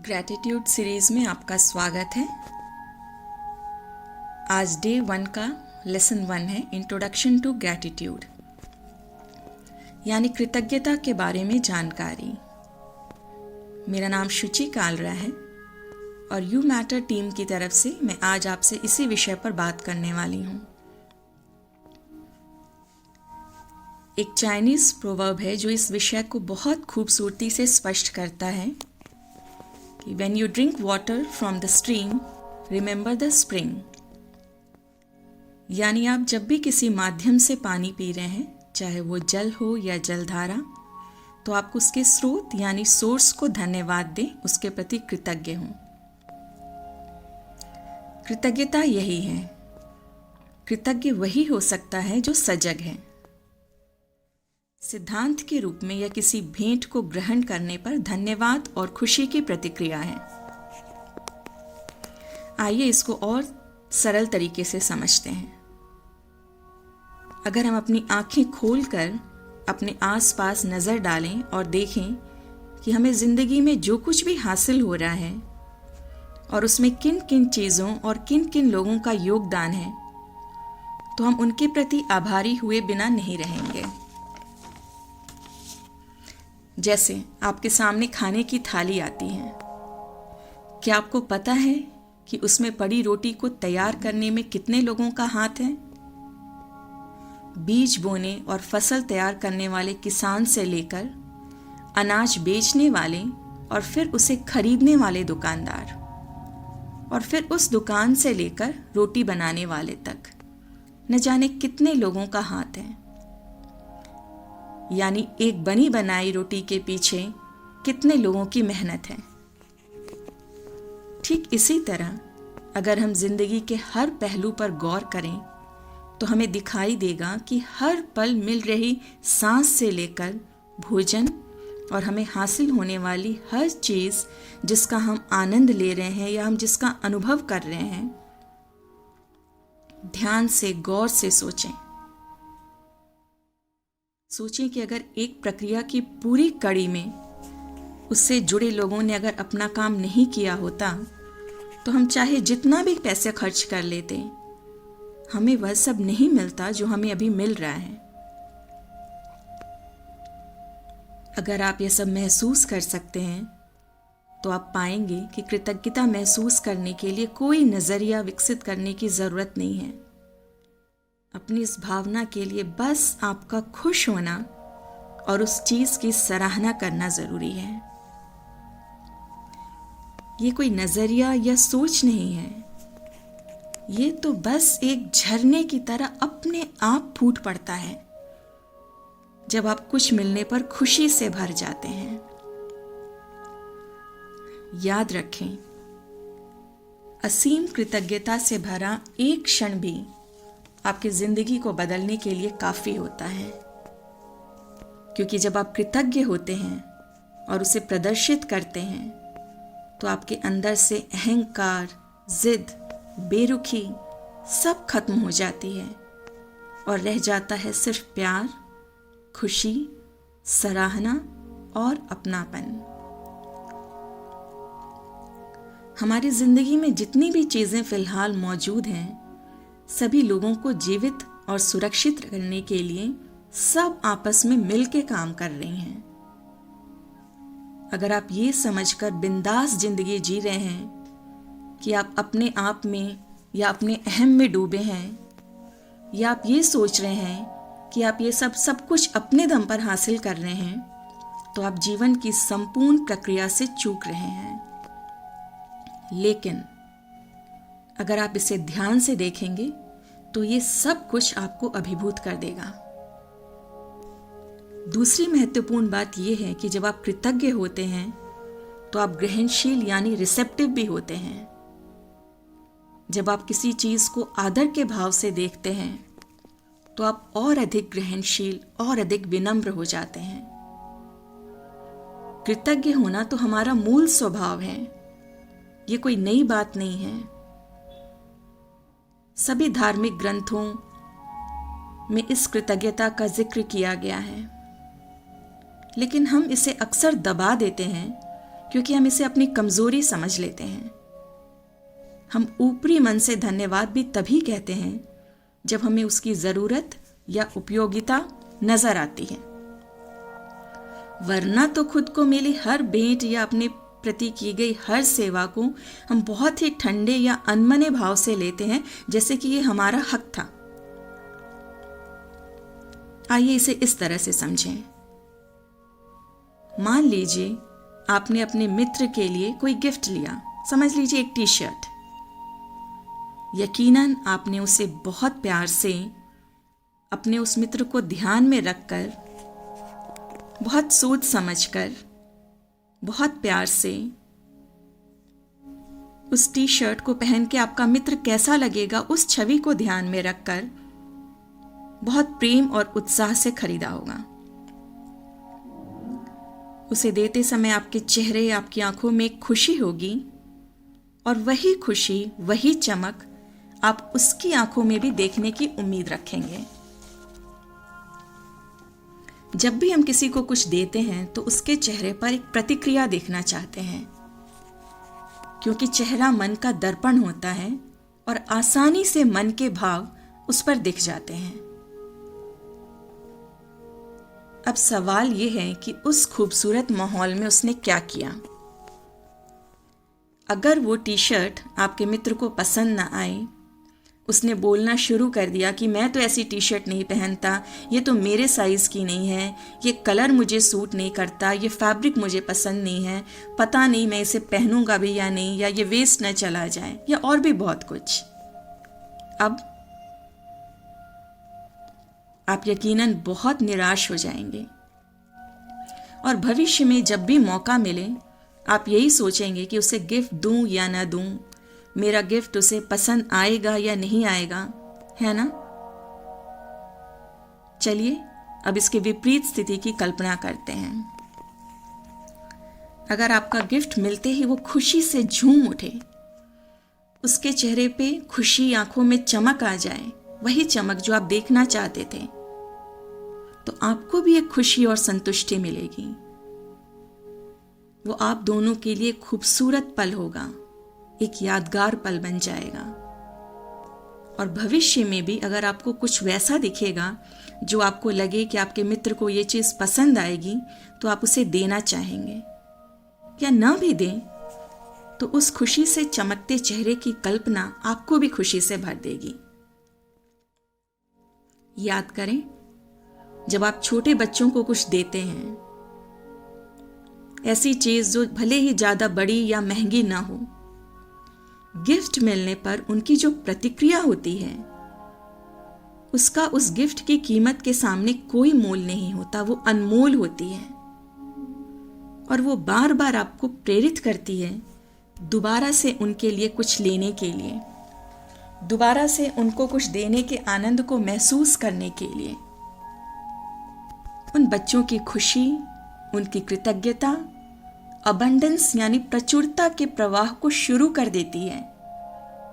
Gratitude series में आपका स्वागत है। आज डे 1 का लेसन 1 है, इंट्रोडक्शन टू ग्रैटिट्यूड, यानी कृतज्ञता के बारे में जानकारी। मेरा नाम शुचि कालरा है और यू मैटर टीम की तरफ से मैं आज आपसे इसी विषय पर बात करने वाली हूँ। एक चाइनीज प्रोवर्ब है जो इस विषय को बहुत खूबसूरती से स्पष्ट करता है कि when you drink water from the stream, remember the spring। यानी आप जब भी किसी माध्यम से पानी पी रहे हैं, चाहे वो जल हो या जलधारा, तो आप उसके स्रोत यानी सोर्स को धन्यवाद दें, उसके प्रति कृतज्ञ हों। कृतज्ञता यही है। कृतज्ञ वही हो सकता है जो सजग है। सिद्धांत के रूप में या किसी भेंट को ग्रहण करने पर धन्यवाद और खुशी की प्रतिक्रिया है। आइए इसको और सरल तरीके से समझते हैं। अगर हम अपनी आंखें खोलकर अपने आसपास नजर डालें और देखें कि हमें जिंदगी में जो कुछ भी हासिल हो रहा है और उसमें किन किन चीजों और किन किन लोगों का योगदान है, तो हम उनके प्रति आभारी हुए बिना नहीं रहेंगे। जैसे आपके सामने खाने की थाली आती है, क्या आपको पता है कि उसमें पड़ी रोटी को तैयार करने में कितने लोगों का हाथ है? बीज बोने और फसल तैयार करने वाले किसान से लेकर अनाज बेचने वाले और फिर उसे खरीदने वाले दुकानदार, और फिर उस दुकान से लेकर रोटी बनाने वाले तक न जाने कितने लोगों का हाथ है। यानी एक बनी बनाई रोटी के पीछे कितने लोगों की मेहनत है। ठीक इसी तरह अगर हम जिंदगी के हर पहलू पर गौर करें तो हमें दिखाई देगा कि हर पल मिल रही सांस से लेकर भोजन और हमें हासिल होने वाली हर चीज जिसका हम आनंद ले रहे हैं या हम जिसका अनुभव कर रहे हैं, ध्यान से गौर से सोचें कि अगर एक प्रक्रिया की पूरी कड़ी में उससे जुड़े लोगों ने अगर अपना काम नहीं किया होता, तो हम चाहे जितना भी पैसे खर्च कर लेते, हमें वह सब नहीं मिलता जो हमें अभी मिल रहा है। अगर आप यह सब महसूस कर सकते हैं तो आप पाएंगे कि कृतज्ञता महसूस करने के लिए कोई नजरिया विकसित करने की जरूरत नहीं है। अपनी इस भावना के लिए बस आपका खुश होना और उस चीज की सराहना करना जरूरी है। ये कोई नजरिया या सोच नहीं है, ये तो बस एक झरने की तरह अपने आप फूट पड़ता है जब आप कुछ मिलने पर खुशी से भर जाते हैं। याद रखें, असीम कृतज्ञता से भरा एक क्षण भी आपकी जिंदगी को बदलने के लिए काफी होता है, क्योंकि जब आप कृतज्ञ होते हैं और उसे प्रदर्शित करते हैं तो आपके अंदर से अहंकार, जिद, बेरुखी सब खत्म हो जाती है और रह जाता है सिर्फ प्यार, खुशी, सराहना और अपनापन। हमारी जिंदगी में जितनी भी चीजें फिलहाल मौजूद हैं, सभी लोगों को जीवित और सुरक्षित करने के लिए सब आपस में मिलकर काम कर रही हैं। अगर आप ये समझकर बिंदास जिंदगी जी रहे हैं कि आप अपने आप में या अपने अहम में डूबे हैं, या आप ये सोच रहे हैं कि आप ये सब कुछ अपने दम पर हासिल कर रहे हैं, तो आप जीवन की संपूर्ण प्रक्रिया से चूक रहे हैं। लेकिन अगर आप इसे ध्यान से देखेंगे तो ये सब कुछ आपको अभिभूत कर देगा। दूसरी महत्वपूर्ण बात यह है कि जब आप कृतज्ञ होते हैं तो आप ग्रहणशील यानी रिसेप्टिव भी होते हैं। जब आप किसी चीज को आदर के भाव से देखते हैं तो आप और अधिक ग्रहणशील और अधिक विनम्र हो जाते हैं। कृतज्ञ होना तो हमारा मूल स्वभाव है, ये कोई नई बात नहीं है। सभी धार्मिक ग्रंथों में इस कृतज्ञता का जिक्र किया गया है, लेकिन हम इसे अक्सर दबा देते हैं क्योंकि हम इसे अपनी कमजोरी समझ लेते हैं। हम ऊपरी मन से धन्यवाद भी तभी कहते हैं जब हमें उसकी जरूरत या उपयोगिता नजर आती है, वरना तो खुद को मिली हर भेंट या अपने प्रति की गई हर सेवा को हम बहुत ही ठंडे या अनमने भाव से लेते हैं, जैसे कि ये हमारा हक था। आइए इसे इस तरह से समझें। मान लीजिए आपने अपने मित्र के लिए कोई गिफ्ट लिया, समझ लीजिए एक टी शर्ट। यकीनन आपने उसे बहुत प्यार से अपने उस मित्र को ध्यान में रखकर, बहुत सोच समझकर, बहुत प्यार से उस टी शर्ट को पहन के आपका मित्र कैसा लगेगा उस छवि को ध्यान में रखकर बहुत प्रेम और उत्साह से खरीदा होगा। उसे देते समय आपके चेहरे, आपकी आंखों में खुशी होगी, और वही खुशी, वही चमक आप उसकी आंखों में भी देखने की उम्मीद रखेंगे। जब भी हम किसी को कुछ देते हैं तो उसके चेहरे पर एक प्रतिक्रिया देखना चाहते हैं, क्योंकि चेहरा मन का दर्पण होता है और आसानी से मन के भाव उस पर दिख जाते हैं। अब सवाल यह है कि उस खूबसूरत माहौल में उसने क्या किया। अगर वो टी शर्ट आपके मित्र को पसंद ना आए, उसने बोलना शुरू कर दिया कि मैं तो ऐसी टी शर्ट नहीं पहनता, ये तो मेरे साइज की नहीं है, ये कलर मुझे सूट नहीं करता, ये फैब्रिक मुझे पसंद नहीं है, पता नहीं मैं इसे पहनूंगा भी या नहीं, या ये वेस्ट न चला जाए, या और भी बहुत कुछ। अब आप यकीनन बहुत निराश हो जाएंगे और भविष्य में जब भी मौका मिले आप यही सोचेंगे कि उसे गिफ्ट दूं या ना दूं, मेरा गिफ्ट उसे पसंद आएगा या नहीं आएगा, है ना? चलिए अब इसके विपरीत स्थिति की कल्पना करते हैं। अगर आपका गिफ्ट मिलते ही वो खुशी से झूम उठे, उसके चेहरे पे खुशी, आंखों में चमक आ जाए, वही चमक जो आप देखना चाहते थे, तो आपको भी एक खुशी और संतुष्टि मिलेगी। वो आप दोनों के लिए खूबसूरत पल होगा, एक यादगार पल बन जाएगा। और भविष्य में भी अगर आपको कुछ वैसा दिखेगा जो आपको लगे कि आपके मित्र को ये चीज पसंद आएगी, तो आप उसे देना चाहेंगे, या ना भी दें तो उस खुशी से चमकते चेहरे की कल्पना आपको भी खुशी से भर देगी। याद करें, जब आप छोटे बच्चों को कुछ देते हैं, ऐसी चीज जो भले ही ज्यादा बड़ी या महंगी ना हो, गिफ्ट मिलने पर उनकी जो प्रतिक्रिया होती है उसका उस गिफ्ट की कीमत के सामने कोई मोल नहीं होता, वो अनमोल होती है। और वो बार बार आपको प्रेरित करती है दोबारा से उनके लिए कुछ लेने के लिए, दोबारा से उनको कुछ देने के आनंद को महसूस करने के लिए। उन बच्चों की खुशी, उनकी कृतज्ञता अबंडेंस यानी प्रचुरता के प्रवाह को शुरू कर देती है,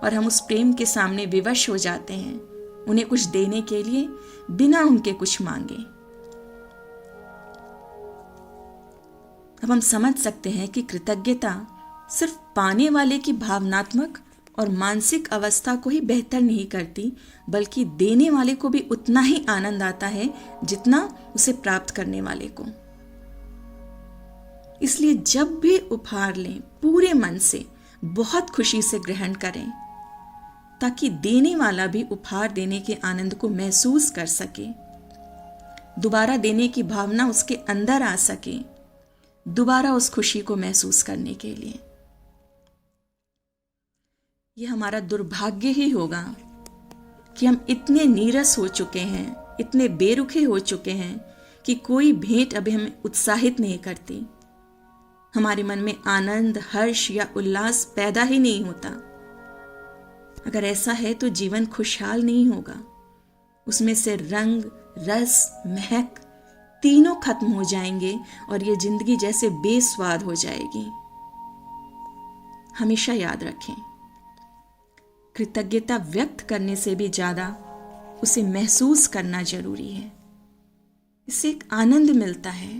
और हम उस प्रेम के सामने विवश हो जाते हैं, उन्हें कुछ देने के लिए बिना उनके कुछ मांगे। अब हम समझ सकते हैं कि कृतज्ञता सिर्फ पाने वाले की भावनात्मक और मानसिक अवस्था को ही बेहतर नहीं करती, बल्कि देने वाले को भी उतना ही आनंद आता है जितना उसे प्राप्त करने वाले को। इसलिए जब भी उपहार लें, पूरे मन से बहुत खुशी से ग्रहण करें, ताकि देने वाला भी उपहार देने के आनंद को महसूस कर सके, दोबारा देने की भावना उसके अंदर आ सके, दोबारा उस खुशी को महसूस करने के लिए। यह हमारा दुर्भाग्य ही होगा कि हम इतने नीरस हो चुके हैं, इतने बेरुखे हो चुके हैं कि कोई भेंट अभी हमें उत्साहित नहीं करती, हमारे मन में आनंद, हर्ष या उल्लास पैदा ही नहीं होता। अगर ऐसा है तो जीवन खुशहाल नहीं होगा, उसमें से रंग, रस, महक तीनों खत्म हो जाएंगे और ये जिंदगी जैसे बेस्वाद हो जाएगी। हमेशा याद रखें, कृतज्ञता व्यक्त करने से भी ज्यादा उसे महसूस करना जरूरी है। इससे एक आनंद मिलता है,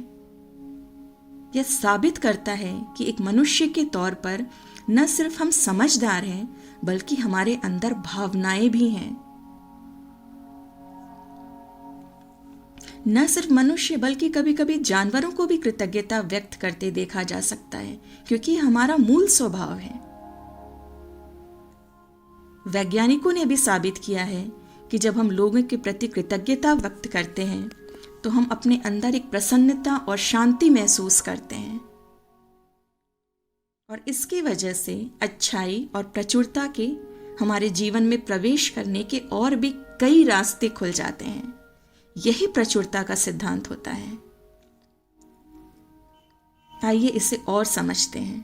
यह साबित करता है कि एक मनुष्य के तौर पर न सिर्फ हम समझदार हैं, बल्कि हमारे अंदर भावनाएं भी हैं। न सिर्फ मनुष्य बल्कि कभी कभी जानवरों को भी कृतज्ञता व्यक्त करते देखा जा सकता है, क्योंकि हमारा मूल स्वभाव है। वैज्ञानिकों ने भी साबित किया है कि जब हम लोगों के प्रति कृतज्ञता व्यक्त करते हैं तो हम अपने अंदर एक प्रसन्नता और शांति महसूस करते हैं, और इसकी वजह से अच्छाई और प्रचुरता के हमारे जीवन में प्रवेश करने के और भी कई रास्ते खुल जाते हैं। यही प्रचुरता का सिद्धांत होता है। आइए इसे और समझते हैं।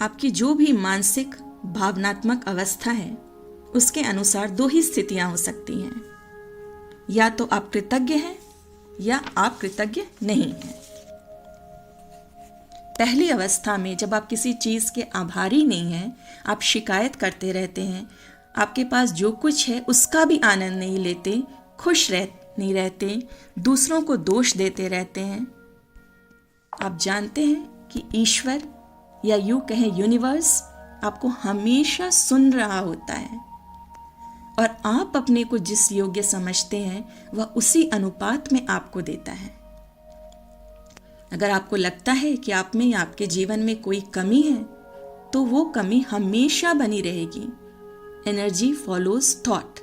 आपकी जो भी मानसिक भावनात्मक अवस्था है, उसके अनुसार दो ही स्थितियां हो सकती हैं। या तो आप कृतज्ञ हैं या आप कृतज्ञ नहीं हैं। पहली अवस्था में जब आप किसी चीज के आभारी नहीं हैं, आप शिकायत करते रहते हैं, आपके पास जो कुछ है उसका भी आनंद नहीं लेते, खुश नहीं रहते, दूसरों को दोष देते रहते हैं। आप जानते हैं कि ईश्वर या यूं कहें यूनिवर्स आपको हमेशा सुन रहा होता है, और आप अपने को जिस योग्य समझते हैं वह उसी अनुपात में आपको देता है। अगर आपको लगता है कि आप में या आपके जीवन में कोई कमी है, तो वो कमी हमेशा बनी रहेगी। Energy follows thought.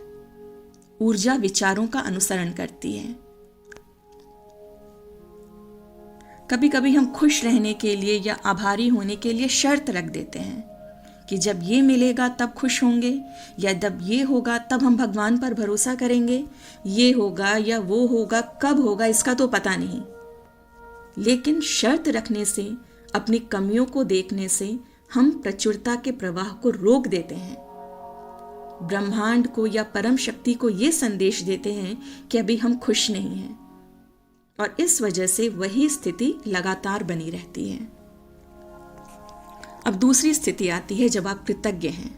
ऊर्जा विचारों का अनुसरण करती है। कभी कभी हम खुश रहने के लिए या आभारी होने के लिए शर्त रख देते हैं कि जब ये मिलेगा तब खुश होंगे, या जब ये होगा तब हम भगवान पर भरोसा करेंगे। ये होगा या वो होगा, कब होगा इसका तो पता नहीं। लेकिन शर्त रखने से, अपनी कमियों को देखने से हम प्रचुरता के प्रवाह को रोक देते हैं। ब्रह्मांड को या परम शक्ति को ये संदेश देते हैं कि अभी हम खुश नहीं हैं, और इस वजह से वही स्थिति लगातार बनी रहती है। अब दूसरी स्थिति आती है जब आप कृतज्ञ हैं।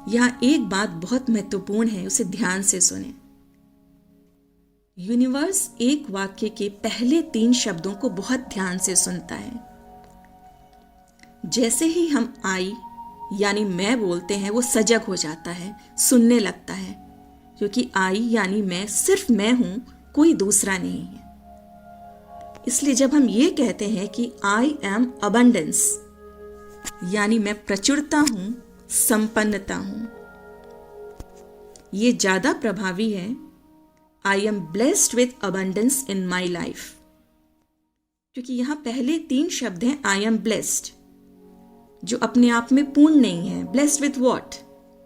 यहां एक बात बहुत महत्वपूर्ण है, उसे ध्यान से सुनें। यूनिवर्स एक वाक्य के पहले 3 शब्दों को बहुत ध्यान से सुनता है। जैसे ही हम आई यानी मैं बोलते हैं, वो सजग हो जाता है, सुनने लगता है, क्योंकि आई यानी मैं सिर्फ मैं हूं, कोई दूसरा नहीं है। इसलिए जब हम ये कहते हैं कि आई एम अबंडेंस, यानी मैं प्रचुरता हूं, संपन्नता हूं, ये ज्यादा प्रभावी है I am blessed with abundance in my life, क्योंकि यहां पहले 3 शब्द हैं आई एम ब्लेस्ड, जो अपने आप में पूर्ण नहीं है। ब्लेस्ड विथ व्हाट,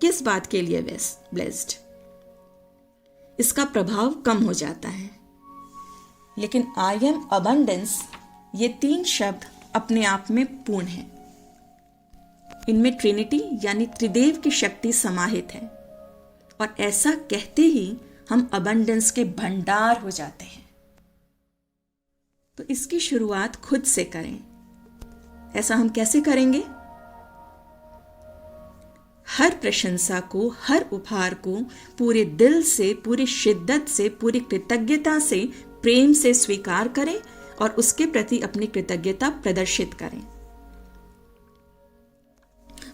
किस बात के लिए ब्लेस्ड, इसका प्रभाव कम हो जाता है। लेकिन आई एम अबंडेंस, ये 3 शब्द अपने आप में पूर्ण है। इनमें ट्रिनिटी यानी त्रिदेव की शक्ति समाहित है, और ऐसा कहते ही हम अबंडेंस के भंडार हो जाते हैं। तो इसकी शुरुआत खुद से करें। ऐसा हम कैसे करेंगे? हर प्रशंसा को, हर उपहार को पूरे दिल से, पूरी शिद्दत से, पूरी कृतज्ञता से, प्रेम से स्वीकार करें और उसके प्रति अपनी कृतज्ञता प्रदर्शित करें।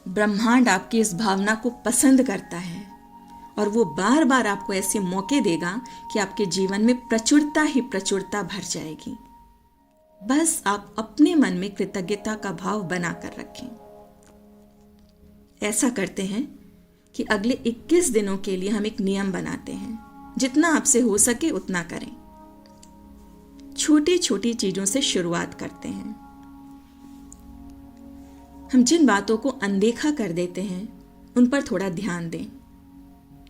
ब्रह्मांड आपकी इस भावना को पसंद करता है, और वो बार बार आपको ऐसे मौके देगा कि आपके जीवन में प्रचुरता ही प्रचुरता भर जाएगी। बस आप अपने मन में कृतज्ञता का भाव बनाकर रखें। ऐसा करते हैं कि अगले 21 दिनों के लिए हम एक नियम बनाते हैं, जितना आपसे हो सके उतना करें। छोटी छोटी चीजों से शुरुआत करते हैं। हम जिन बातों को अनदेखा कर देते हैं, उन पर थोड़ा ध्यान दें।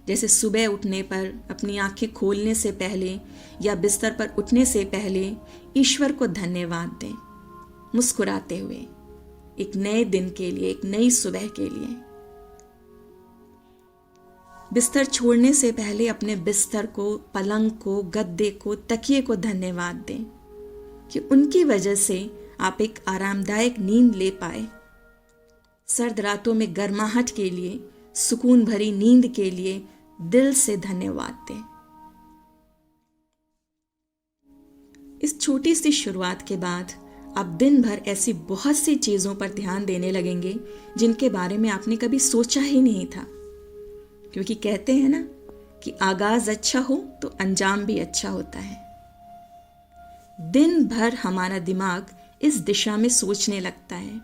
जैसे सुबह उठने पर, अपनी आंखें खोलने से पहले या बिस्तर पर उठने से पहले ईश्वर को धन्यवाद दें, मुस्कुराते हुए, एक नए दिन के लिए, एक नई सुबह के लिए। बिस्तर छोड़ने से पहले अपने बिस्तर को, पलंग को, गद्दे को, तकिए को धन्यवाद दें कि उनकी वजह से आप एक आरामदायक नींद ले पाए। सर्द रातों में गर्माहट के लिए, सुकून भरी नींद के लिए दिल से धन्यवाद दें। इस छोटी सी शुरुआत के बाद आप दिन भर ऐसी बहुत सी चीज़ों पर ध्यान देने लगेंगे जिनके बारे में आपने कभी सोचा ही नहीं था। क्योंकि कहते हैं ना कि आगाज अच्छा हो तो अंजाम भी अच्छा होता है। दिन भर हमारा दिमाग इस दिशा में सोचने लगता है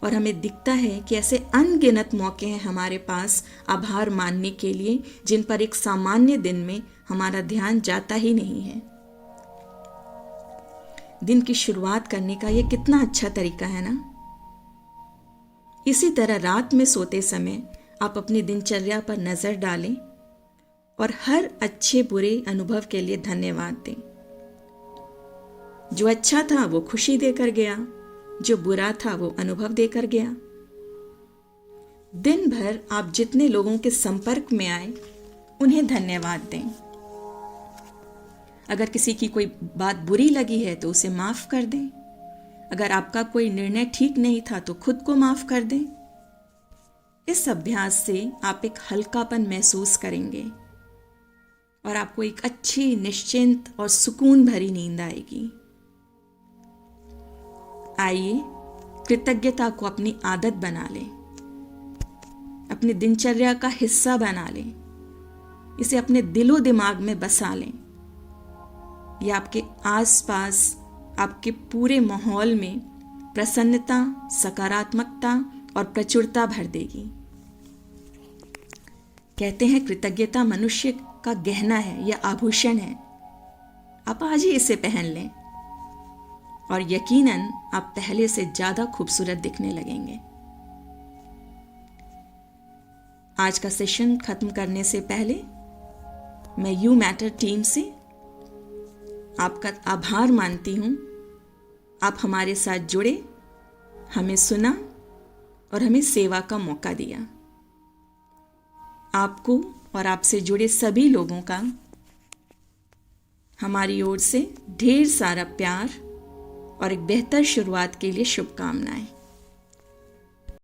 और हमें दिखता है कि ऐसे अनगिनत मौके हैं हमारे पास आभार मानने के लिए, जिन पर एक सामान्य दिन में हमारा ध्यान जाता ही नहीं है। दिन की शुरुआत करने का यह कितना अच्छा तरीका है ना। इसी तरह रात में सोते समय आप अपनी दिनचर्या पर नजर डालें और हर अच्छे बुरे अनुभव के लिए धन्यवाद दें। जो अच्छा था वो खुशी देकर गया, जो बुरा था वो अनुभव देकर गया। दिन भर आप जितने लोगों के संपर्क में आए उन्हें धन्यवाद दें। अगर किसी की कोई बात बुरी लगी है तो उसे माफ कर दें। अगर आपका कोई निर्णय ठीक नहीं था तो खुद को माफ कर दें। इस अभ्यास से आप एक हल्कापन महसूस करेंगे और आपको एक अच्छी, निश्चिंत और सुकून भरी नींद आएगी। आइए कृतज्ञता को अपनी आदत बना लें, अपनी दिनचर्या का हिस्सा बना लें, इसे अपने दिलो दिमाग में बसा लें। यह आपके आसपास, आपके पूरे माहौल में प्रसन्नता, सकारात्मकता और प्रचुरता भर देगी। कहते हैं कृतज्ञता मनुष्य का गहना है या आभूषण है। आप आज ही इसे पहन लें और यकीनन आप पहले से ज्यादा खूबसूरत दिखने लगेंगे। आज का सेशन खत्म करने से पहले मैं यू मैटर टीम से आपका आभार मानती हूं। आप हमारे साथ जुड़े, हमें सुना और हमें सेवा का मौका दिया। आपको और आपसे जुड़े सभी लोगों का हमारी ओर से ढेर सारा प्यार और एक बेहतर शुरुआत के लिए शुभकामनाएं।